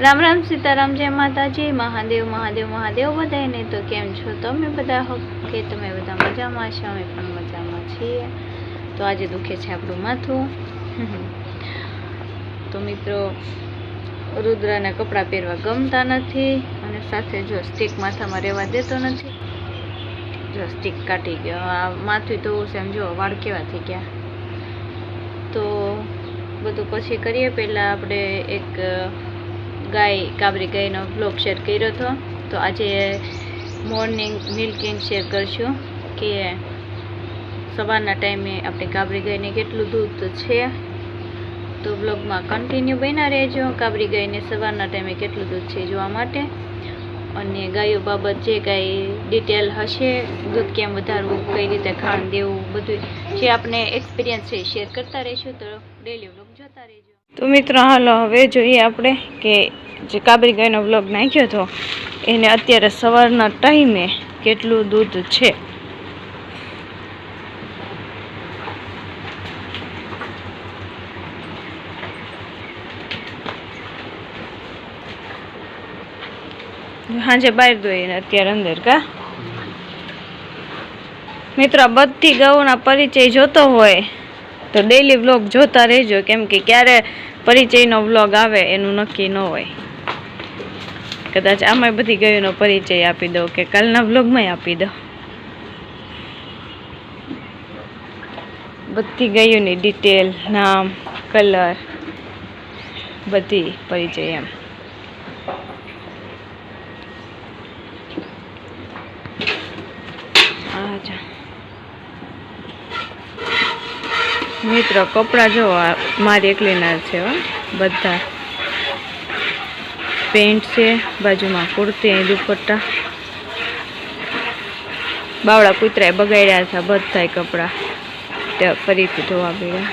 राम राम सीताराम जय माताजी महादेव महादेव महादेव बधाने। तो केम छो तमे बधा के तमे बधा मजामां छो अमे पण मजामां छीए। तो आज दुखे छे आपणुं माथुं। तो मित्रों रुद्रने कपड़ा पहेरवा गमता नथी अने साथे जो स्टीक माथामां रहेवा देतो नथी। जो स्टीक काटी गयो आ माथुं धोवुं छे एम जो वाळ केवा थई गया। तो बधुं पछी करीए। पहेला आपणे एक गाय काबरी गायनो ब्लॉग शेर कर्यो तो। तो आज मॉर्निंग मिल्किंग शेर करशुं कि सवारना टाइमे आपणे काबरी गायने केटलुं दूध छे। तो ब्लॉग में कन्टिन्यू बन्या रहेजो। काबरी गायने सवारना टाइमे केटलुं दूध छे जोवा माटे अने गायो बाबत जे कांई डिटेल हशे, दूध केम वधारवुं, कई रीते खाण देवुं, बधुं जे आपणे एक्सपीरियंस छे शेर करता रहीशुं। तो डेली व्लॉग जोता रहेजो। तो मित्रों हालो हवे जोईए आपणे के जे काबरी गायनो व्लॉग नाख्यो तो एने अत्यारे सवारना टाइमे केटलुं दूध छे। हाजे बाहर दोईने अत्यारे अंदर का मित्रों बधी गौना परिचय जोतो होय तो डेली व्लॉग जोता रहेजो, केम के क्यारे परिचयनो व्लॉग आवे एनुं नक्की न होय। कदाच आमाय बधी गायोनो परिचय आपी दो के कालना व्लॉग में आपी दो। बधी गायोनी डिटेल, नाम, कलर बधी परिचय एम। मित्रों कपड़ा जो मारी एकलीना छे बधा पेंट छे, बाजू में कुर्ती, दुपट्टा, बावड़ा कूतराए बगाड्या था बधाय कपड़ा ते फरीथी धोवा पड्या।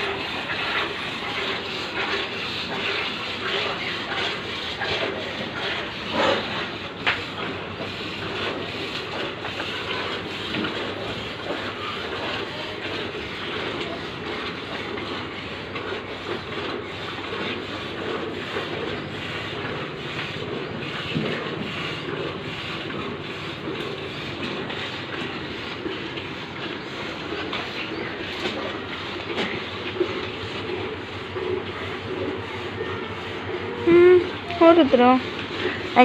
रुद्र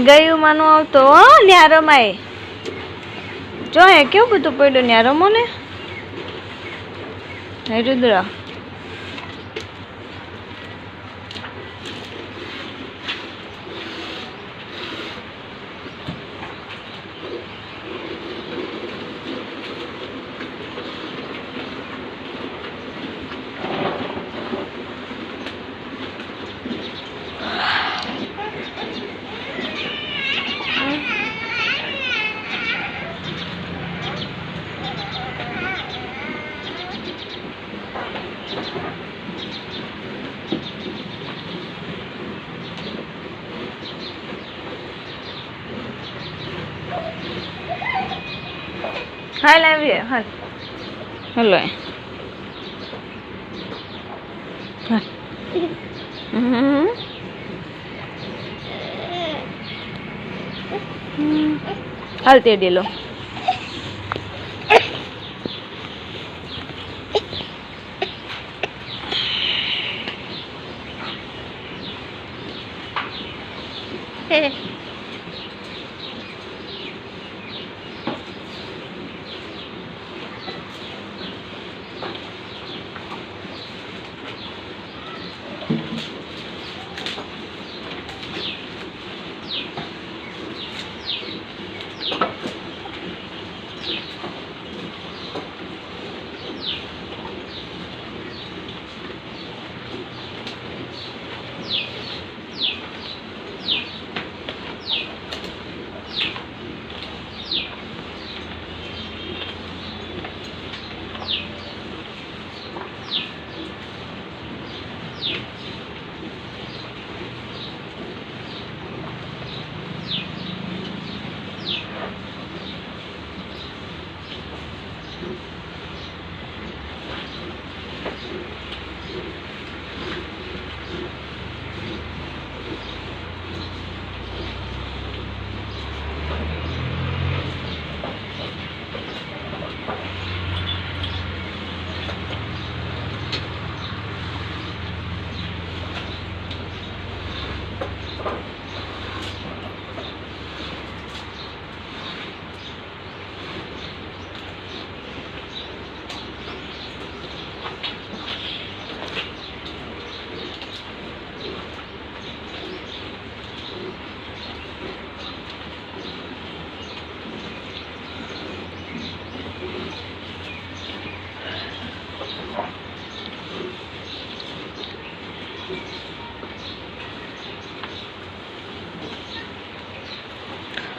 गयु मानो आवतो न्या रमाय जो हे केवुं बधुं पड्युं न्या रमो ने रुद्र। हाल आविए हाल हेलो हाल ते डेलो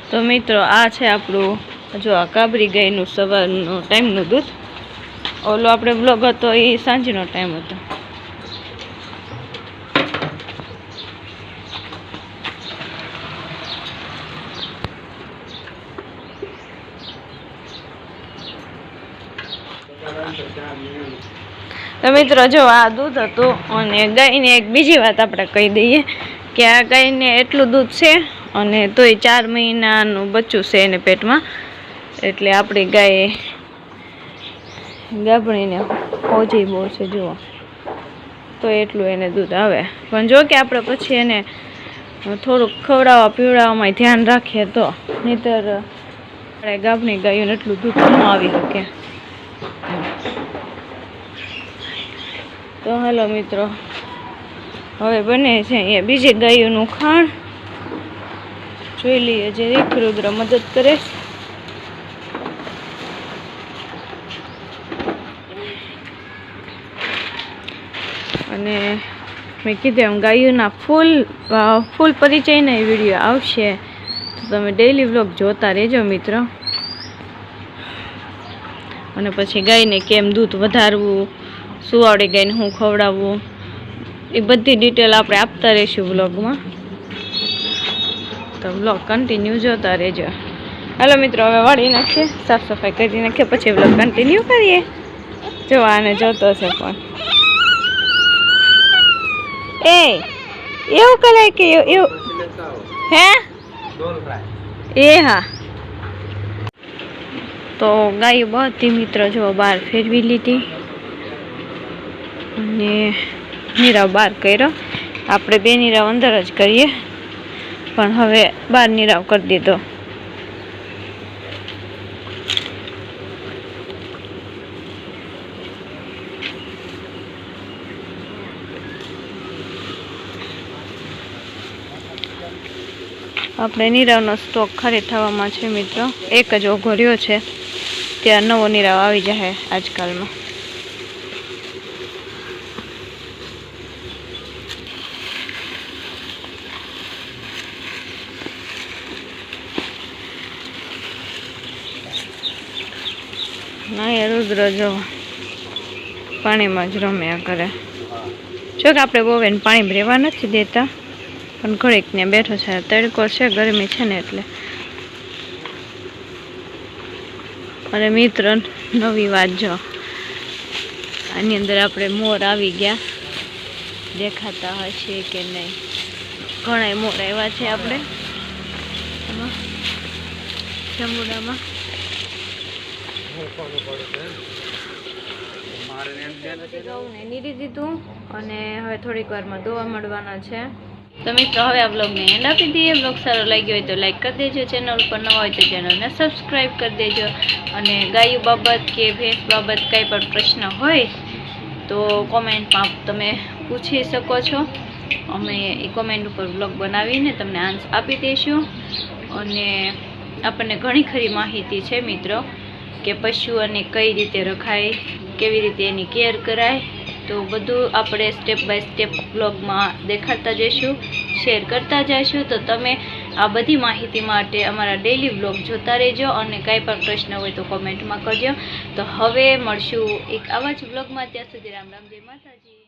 તો મિત્રો આ છે આપણું જો આ કાબરી ગાયનું સવારનો ટાઈમનું દૂધ. ઓલો આપણે બ્લોગ હતો એ સાંજનો ટાઈમ હતો. તો મિત્રો જો આ દૂધ હતું. અને ગાયને એક બીજી વાત આપણે કહી દઈએ કે આ ગાયને એટલું દૂધ છે અને તોય 4 મહિનાનું બચ્ચું છે એને પેટમાં. એટલે આપણી ગાય ગાભણીને ઓછી બહુ છે જુઓ, તો એટલું એને દૂધ આવે. પણ જો કે આપણે પછી એને થોડુંક ખવડાવવા પીવડાવવામાં ધ્યાન રાખીએ તો, નહીંતર આપણે ગાભણી ગાયોને એટલું દૂધ ન આવી શકે. તો હાલો મિત્રો, હવે બને છે અહીંયા બીજી ગાયોનું ખાણ. જોઈ લઈએ જે રુદ્ર મદદ કરે. અને મેં કીધું એમ ગાયોના ફૂલ પરિચયના વિડીયો આવશે, તો તમે ડેઈલી વ્લોગ જોતા રહેજો મિત્રો. અને પછી ગાયને કેમ દૂધ વધારવું, સુવાળી ગાયને હું ખવડાવવું, એ બધી ડિટેલ આપણે આપતા રહીશું વ્લોગમાં. તો વ્લોગ કન્ટિન્યુ જોતા રહેજો. હાલો મિત્રો, હવે વાળી નાખીએ, સાફ સફાઈ કરી નાખીએ, પછી વ્લોગ કન્ટિન્યુ કરીએ. જો આને જોતો છે પણ એવું કરાય કે એવું હે એ હા. તો ગાયો બધી મિત્રો જો બહાર ફેરવી લીધી અને નીરાવ બહાર કર્યો. આપણે 2 નીરાવ અંદર જ કરીએ, પણ હવે 12 નીરાવ કરી દીધો. આપણે નીરાવનો સ્ટોક ખાલી થવામાં છે મિત્રો. એક જ ઓઘો રહ્યો છે, ત્યાં નવો નીરાવ આવી જાય આજકાલમાં. ના યાર, રુદ્ર જો પાણીમાં જ રમ્યા કરે. જો કે આપણે બહુ એને પાણી રહેવા નથી દેતા, પણ ઘડીક ને બેઠો છે. તડકો છે, ગરમી છે ને એટલે. અને મિત્ર નવી વાત જો, આની અંદર આપણે મોર આવી ગયા, દેખાતા હશે કે નહીં. ઘણા મોર આવ્યા છે આપણે જમુડામાં. નીરી દીધું અને હવે થોડીક વારમાં દોવા મળવાના છે. તો મિત્રો હવે આ બ્લોગને એન્ડ આપી દઈએ. બ્લોગ સારો લાગ્યો હોય તો લાઈક કરી દેજો, ચેનલ પર નવા હોય તો ચેનલને સબસ્ક્રાઈબ કરી દેજો. અને ગાયો બાબત કે ભેંસ બાબત કંઈ પણ પ્રશ્ન હોય તો કોમેન્ટમાં તમે પૂછી શકો છો. અમે એ કોમેન્ટ ઉપર બ્લોગ બનાવીને તમને આન્સર આપી દઈશું. અને આપણને ઘણી ખરી માહિતી છે મિત્રો કે પશુઓને કઈ રીતે રખાય, કેવી રીતે એની કેર કરાય, તો બધું આપણે સ્ટેપ બાય સ્ટેપ બ્લોગમાં દેખાડતા જઈશું, શેર કરતા જઈશું. તો તમે આ બધી માહિતી માટે અમારા ડેઈલી બ્લોગ જોતા રહેજો. અને કાંઈ પણ પ્રશ્ન હોય તો કોમેન્ટમાં કરજો. તો હવે મળશું એક આવા જ બ્લોગમાં. ત્યાં સુધી રામ રામ, જય માતાજી.